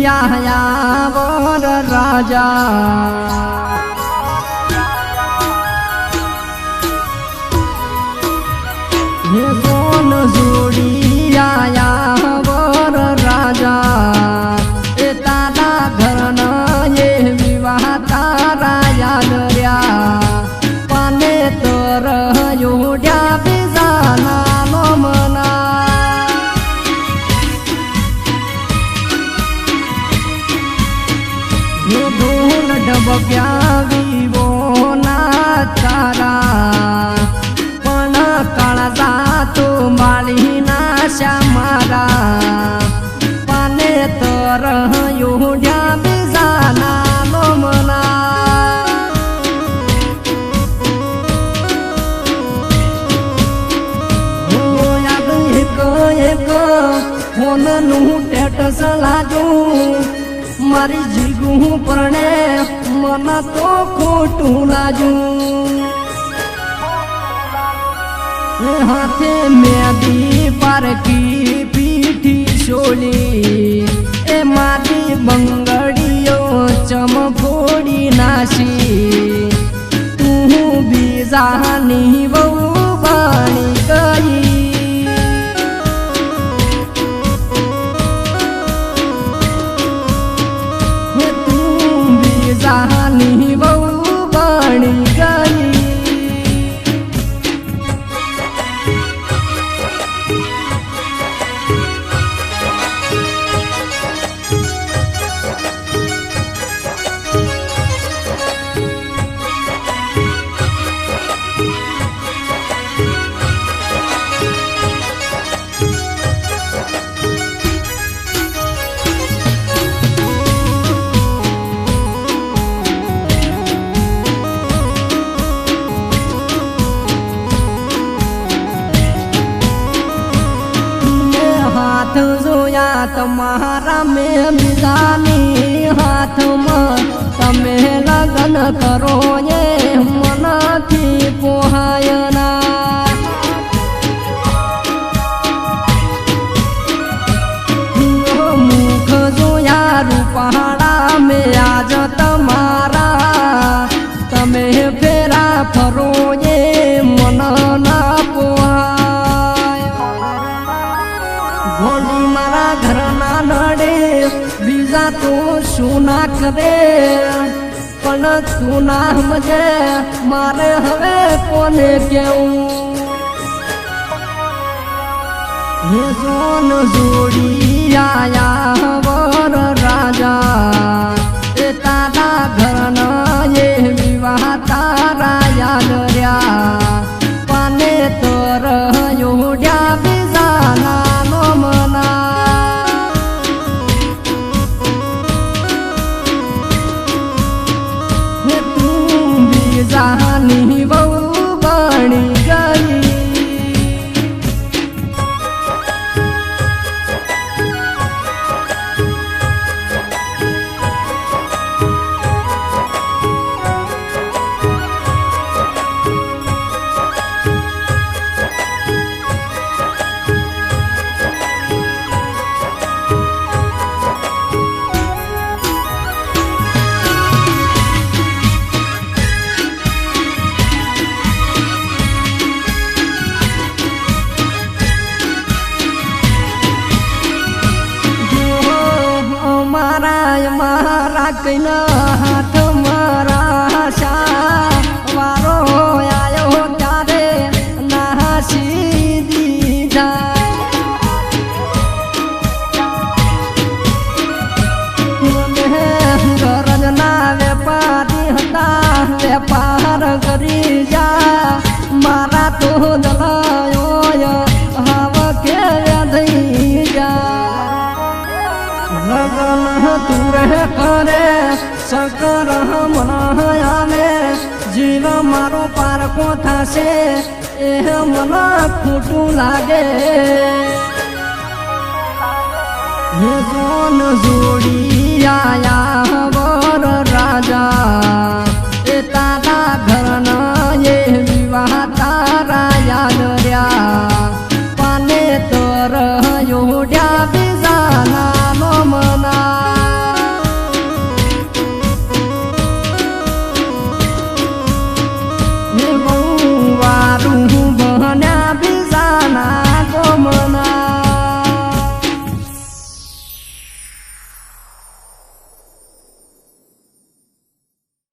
આયા વર રાજા હે સોન જોડી આયા વર રાજા એ તારા ઘરના એ વિવાહ તારા યાદ રહ્યા પાને તર યોડ્યા બીજાના નો મના ધૂન ઢબક્યા વિવો ના તારા પણ કાળા તો માળી ના શ્યામારા પાને તર યોડ્યા બીજાના નો મના યાદ એક ફોનનું ટેટસ લાજું મારી જીગું પરણે મન તો ખોટું લાજું હાથે મેદી પારકી પીઠી શોલી એ મારી બંગડીઓ ચમકોડી નાસી તું બીજાની બહુ બની ગઈ જાની બહુ બની ગઈ જોયા તમારા મેં બીજાની હાથમાં તમે લગ્ન કરો એ મનથી પોહાયના મુખ જોયા રૂપાળા મેં આજ તમારા તમે ફેરા ફરો એ મન ના પોહાય ભોલી મારા ઘરના નડે બીજા તો શું ના કરે પણ તું ના સમજે મારે હવે કોને કેવું હે સોન જોડી આયા વર રાજા એ તારા ઘરના એ વિવાહ તારા યાદ રહ્યા પાને તર યોડ્યા બીજાના નો મના તું બીજાની બહુ બની ગઈ મારા કઈના હાથ મારા શા વારો આયો ત્યારે નાસી દીધા ગરજના વેપારી હતા વેપાર કરી જા મારા તો દલાયો હાવ કે થઈ જા લગન તુરે કરે શંકર મન આવે જીવ મારો પારકો થશે એ મને ખોટું લાગે હે સોન જોડી આયા વર રાજા